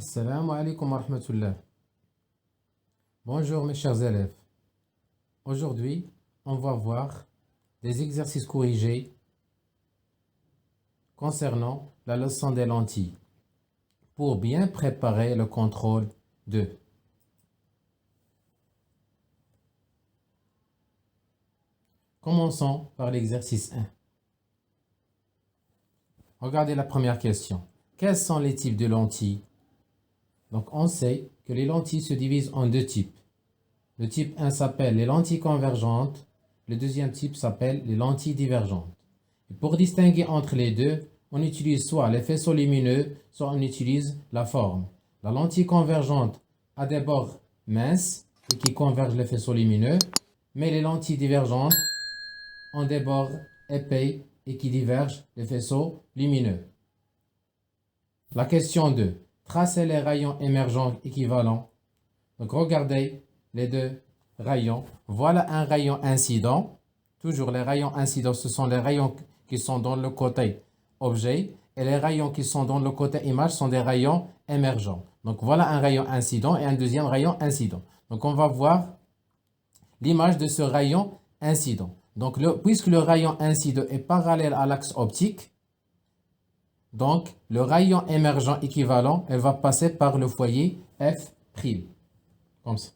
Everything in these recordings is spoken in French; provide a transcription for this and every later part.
Assalamu alaikum wa rahmatullah. Bonjour mes chers élèves. Aujourd'hui, on va voir des exercices corrigés concernant la leçon des lentilles pour bien préparer le contrôle 2. Commençons par l'exercice 1. Regardez la première question. Quels sont les types de lentilles? Donc, on sait que les lentilles se divisent en deux types. Le type 1 s'appelle les lentilles convergentes. Le deuxième type s'appelle les lentilles divergentes. Et pour distinguer entre les deux, on utilise soit les faisceaux lumineux, soit on utilise la forme. La lentille convergente a des bords minces et qui convergent les faisceaux lumineux, mais les lentilles divergentes ont des bords épais et qui divergent les faisceaux lumineux. La question 2. Tracez les rayons émergents équivalents. Donc, regardez les deux rayons. Voilà un rayon incident. Toujours les rayons incidents, ce sont les rayons qui sont dans le côté objet. Et les rayons qui sont dans le côté image sont des rayons émergents. Donc, voilà un rayon incident et un deuxième rayon incident. Donc, on va voir l'image de ce rayon incident. Donc, puisque le rayon incident est parallèle à l'axe optique, donc le rayon émergent équivalent, elle va passer par le foyer F', comme ça.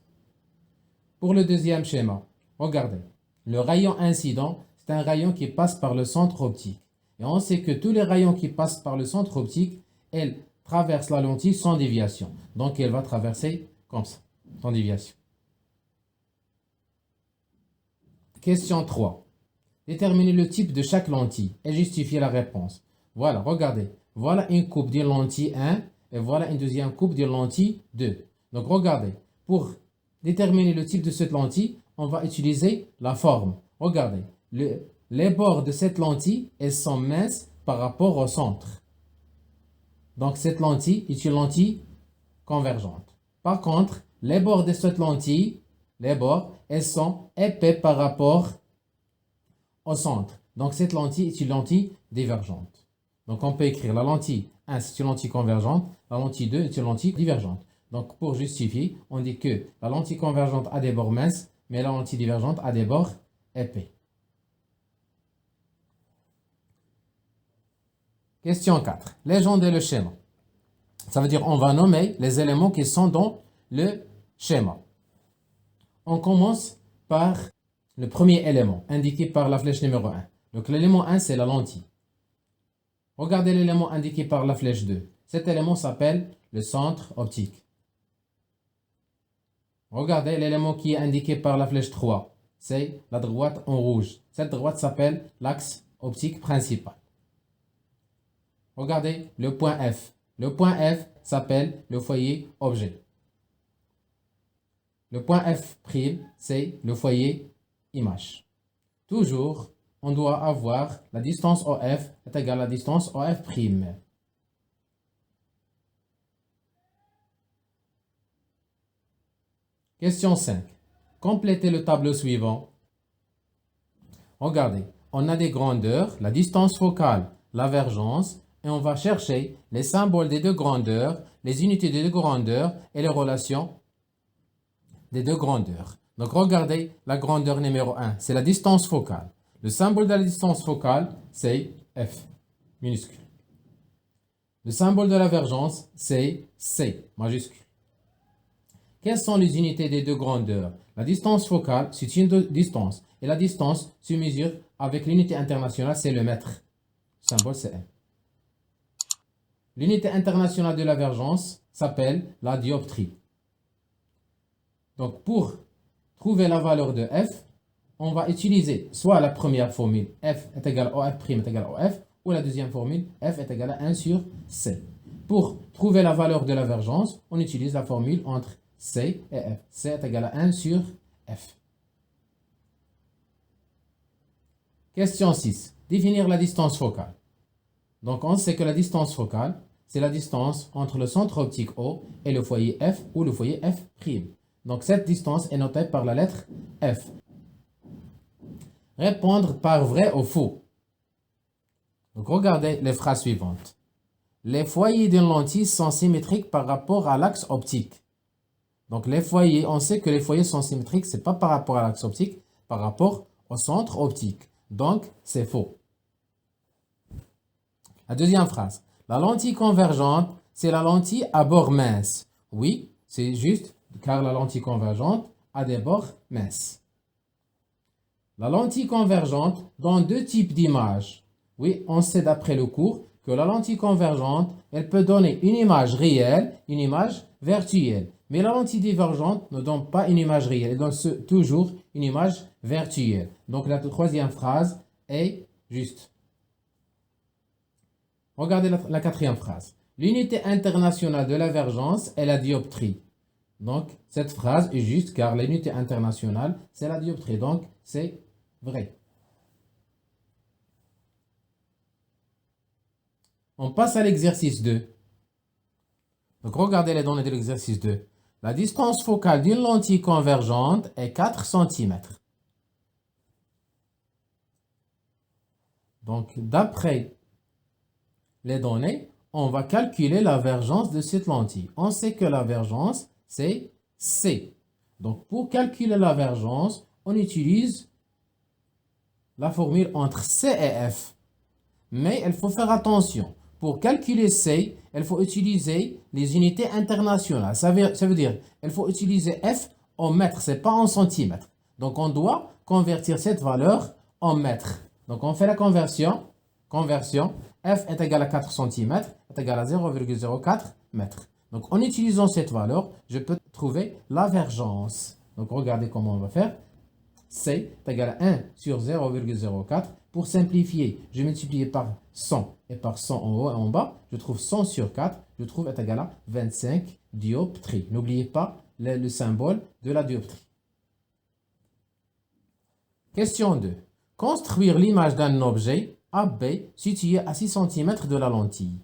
Pour le deuxième schéma, regardez, le rayon incident, c'est un rayon qui passe par le centre optique. Et on sait que tous les rayons qui passent par le centre optique, elles traversent la lentille sans déviation. Donc, elle va traverser comme ça, sans déviation. Question 3. Déterminez le type de chaque lentille et justifiez la réponse. Voilà, regardez. Voilà une coupe de lentille 1 et voilà une deuxième coupe de lentille 2. Donc, regardez. Pour déterminer le type de cette lentille, on va utiliser la forme. Regardez. Les bords de cette lentille, elles sont minces par rapport au centre. Donc, cette lentille est une lentille convergente. Par contre, les bords de cette lentille, elles sont épais par rapport au centre. Donc, cette lentille est une lentille divergente. Donc, on peut écrire la lentille 1, c'est une lentille convergente. La lentille 2 est une lentille divergente. Donc, pour justifier, on dit que la lentille convergente a des bords minces, mais la lentille divergente a des bords épais. Question 4. Légender le schéma. Ça veut dire on va nommer les éléments qui sont dans le schéma. On commence par le premier élément, indiqué par la flèche numéro 1. Donc, l'élément 1, c'est la lentille. Regardez l'élément indiqué par la flèche 2. Cet élément s'appelle le centre optique. Regardez l'élément qui est indiqué par la flèche 3. C'est la droite en rouge. Cette droite s'appelle l'axe optique principal. Regardez le point F. Le point F s'appelle le foyer objet. Le point F', c'est le foyer image. Toujours, on doit avoir la distance OF est égale à la distance OF'. Question 5. Complétez le tableau suivant. Regardez, on a des grandeurs, la distance focale, la vergence, et on va chercher les symboles des deux grandeurs, les unités des deux grandeurs et les relations des deux grandeurs. Donc, regardez la grandeur numéro 1, c'est la distance focale. Le symbole de la distance focale, c'est F, minuscule. Le symbole de la vergence, c'est C, majuscule. Quelles sont les unités des deux grandeurs? La distance focale, c'est une distance. Et la distance se mesure avec l'unité internationale, c'est le mètre. Le symbole, c'est M. L'unité internationale de la vergence s'appelle la dioptrie. Donc, pour trouver la valeur de F, on va utiliser soit la première formule F est égal à OF' est égal à OF, ou la deuxième formule F est égal à 1 sur C. Pour trouver la valeur de la vergence, on utilise la formule entre C et F. C est égal à 1 sur F. Question 6. Définir la distance focale. Donc, on sait que la distance focale, c'est la distance entre le centre optique O et le foyer F ou le foyer F'. Donc, cette distance est notée par la lettre F. Répondre par vrai ou faux. Donc, regardez les phrases suivantes. les foyers d'une lentille sont symétriques par rapport à l'axe optique. Donc, les foyers, on sait que les foyers sont symétriques, ce n'est pas par rapport à l'axe optique, par rapport au centre optique. Donc, c'est faux. La deuxième phrase. La lentille convergente, c'est la lentille à bord mince. Oui, c'est juste car la lentille convergente a des bords minces. La lentille convergente donne deux types d'images. Oui, on sait d'après le cours que la lentille convergente, elle peut donner une image réelle, une image virtuelle. Mais la lentille divergente ne donne pas une image réelle, elle donne toujours une image virtuelle. Donc la troisième phrase est juste. Regardez la quatrième phrase. L'unité internationale de la vergence est la dioptrie. Donc cette phrase est juste car l'unité internationale, c'est la dioptrie. Donc c'est vrai. On passe à l'exercice 2. Donc, regardez les données de l'exercice 2. La distance focale d'une lentille convergente est 4 cm. Donc, d'après les données, on va calculer la vergence de cette lentille. On sait que la vergence, c'est C. Donc, pour calculer la vergence, on utilise la formule entre C et F. Mais il faut faire attention. Pour calculer C, il faut utiliser les unités internationales. Ça veut dire qu'il faut utiliser F en mètres, ce n'est pas en centimètres. Donc, on doit convertir cette valeur en mètres. Donc, on fait la conversion. F est égal à 4 cm, est égal à 0,04 mètres. Donc, en utilisant cette valeur, je peux trouver la vergence. Donc, regardez comment on va faire. C est égal à 1 sur 0,04. Pour simplifier, je multiplie par 100 et par 100 en haut et en bas. Je trouve 100 sur 4. Je trouve est égal à 25 dioptries. N'oubliez pas le symbole de la dioptrie. Question 2. Construire l'image d'un objet AB situé à 6 cm de la lentille.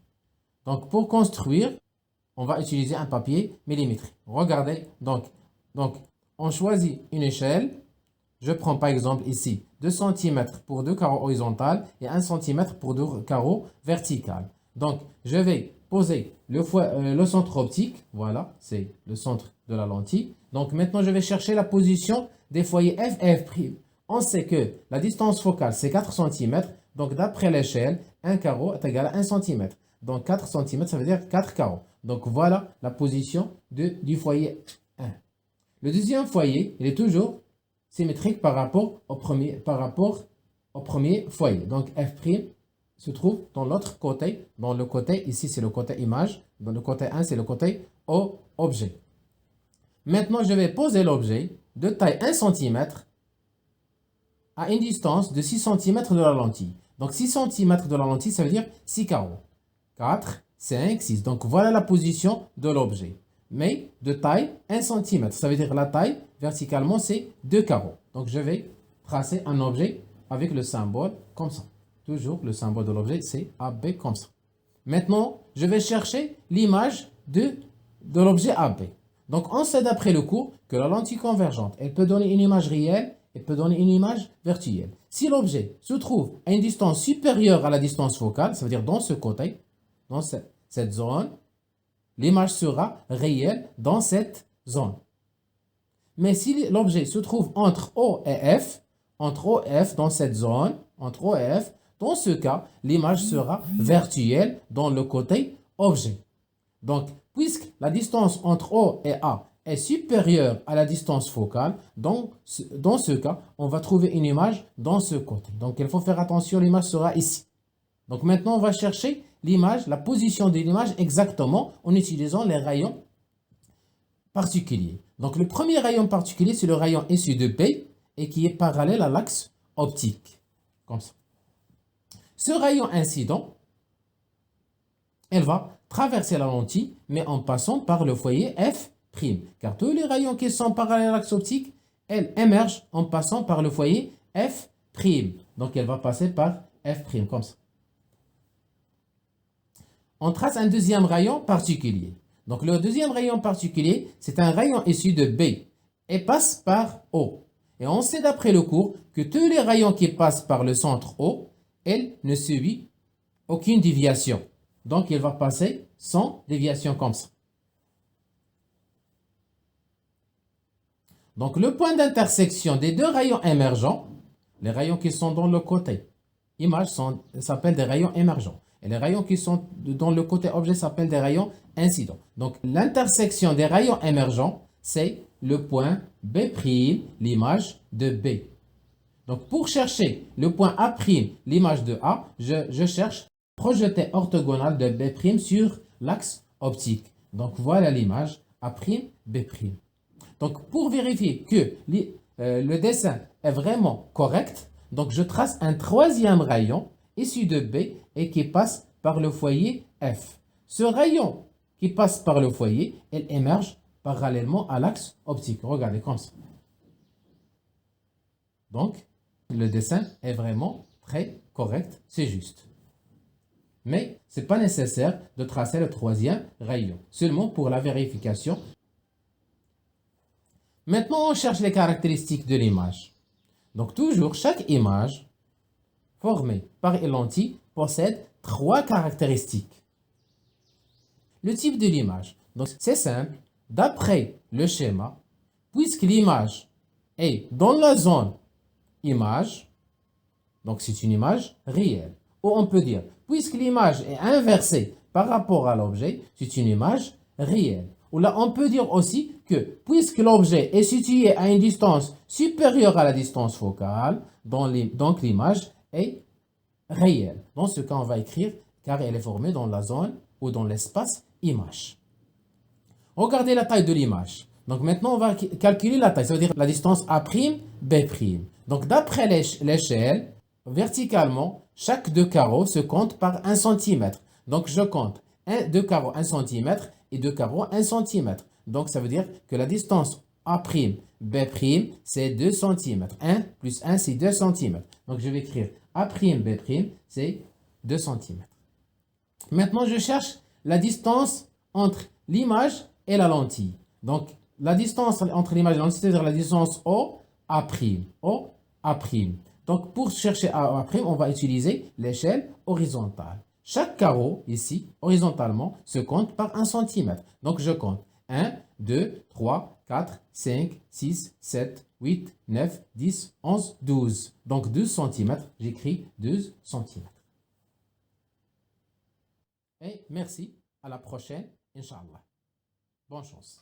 Donc, pour construire, on va utiliser un papier millimétrique. Regardez, donc on choisit une échelle. Je prends par exemple ici 2 cm pour 2 carreaux horizontaux et 1 cm pour 2 carreaux verticaux. Donc, je vais poser le centre optique. Voilà, c'est le centre de la lentille. Donc, maintenant, je vais chercher la position des foyers F et F'. On sait que la distance focale, c'est 4 cm. Donc, d'après l'échelle, un carreau est égal à 1 cm. Donc, 4 cm, ça veut dire 4 carreaux. Donc, voilà la position du foyer 1. Le deuxième foyer, il est toujours symétrique par rapport au premier foyer. Donc, F' se trouve dans l'autre côté. Dans le côté, ici, c'est le côté image. Dans le côté 1, c'est le côté objet. Maintenant, je vais poser l'objet de taille 1 cm à une distance de 6 cm de la lentille. Donc, 6 cm de la lentille, ça veut dire 6 carreaux. 4, 5, 6. Donc, voilà la position de l'objet. Mais de taille 1 cm. Ça veut dire la taille, verticalement, c'est 2 carreaux. Donc, je vais tracer un objet avec le symbole comme ça. Toujours, le symbole de l'objet, c'est AB comme ça. Maintenant, je vais chercher l'image de l'objet AB. Donc, on sait d'après le cours que la lentille convergente, elle peut donner une image réelle, elle peut donner une image virtuelle. Si l'objet se trouve à une distance supérieure à la distance focale, ça veut dire dans ce côté, dans cette zone, l'image sera réelle dans cette zone. Mais si l'objet se trouve entre O et F, dans cette zone, entre O et F, dans ce cas, l'image sera virtuelle dans le côté objet. Donc, puisque la distance entre O et A est supérieure à la distance focale, donc dans ce cas, on va trouver une image dans ce côté. Donc, il faut faire attention, l'image sera ici. Donc, maintenant, on va chercher l'image, la position de l'image exactement en utilisant les rayons particuliers. Donc, le premier rayon particulier, c'est le rayon issu de B et qui est parallèle à l'axe optique. Comme ça. Ce rayon incident, elle va traverser la lentille, mais en passant par le foyer F'. Car tous les rayons qui sont parallèles à l'axe optique, elles émergent en passant par le foyer F'. Donc, elle va passer par F', comme ça. On trace un deuxième rayon particulier. Donc, le deuxième rayon particulier, c'est un rayon issu de B et passe par O. Et on sait d'après le cours que tous les rayons qui passent par le centre O, elles ne subissent aucune déviation. Donc, il va passer sans déviation comme ça. Donc, le point d'intersection des deux rayons émergents, les rayons qui sont dans le côté image s'appellent des rayons émergents. Et les rayons qui sont dans le côté objet s'appellent des rayons incidents. Donc, l'intersection des rayons émergents, c'est le point B', l'image de B. Donc, pour chercher le point A', l'image de A, je cherche projeté orthogonal de B' sur l'axe optique. Donc, voilà l'image A', B'. Donc, pour vérifier que le dessin est vraiment correct, donc je trace un troisième rayon issu de B et qui passe par le foyer F. Ce rayon qui passe par le foyer, il émerge parallèlement à l'axe optique. Regardez comme ça. Donc, le dessin est vraiment très correct, c'est juste. Mais ce n'est pas nécessaire de tracer le troisième rayon, seulement pour la vérification. Maintenant, on cherche les caractéristiques de l'image. Donc, toujours, chaque image formée par une lentille possède trois caractéristiques. Le type de l'image. Donc, c'est simple. D'après le schéma, puisque l'image est dans la zone image, donc c'est une image réelle. Ou on peut dire, puisque l'image est inversée par rapport à l'objet, c'est une image réelle. Ou là, on peut dire aussi que puisque l'objet est situé à une distance supérieure à la distance focale, donc l'image est réelle. Dans ce cas, on va écrire car elle est formée dans la zone ou dans l'espace image. Regardez la taille de l'image. Donc maintenant, on va calculer la taille, ça veut dire la distance A', B'. Donc d'après l'échelle, verticalement, chaque deux carreaux se compte par 1 cm. Donc je compte 2 carreaux 1 cm et 2 carreaux 1 cm. Donc ça veut dire que la distance A', B', c'est 2 cm. 1 plus 1, c'est 2 cm. Donc je vais écrire A', B', c'est 2 cm. Maintenant, je cherche la distance entre l'image et la lentille. Donc, la distance entre l'image et la lentille, c'est-à-dire la distance OA'. Donc, pour chercher A', on va utiliser l'échelle horizontale. Chaque carreau, ici, horizontalement, se compte par 1 cm. Donc, je compte 1, 2, 3, 4, 5, 6, 7, 8, 9, 10, 11, 12. Donc, 12 cm, j'écris 12 cm. Et merci, à la prochaine, Inch'Allah. Bonne chance.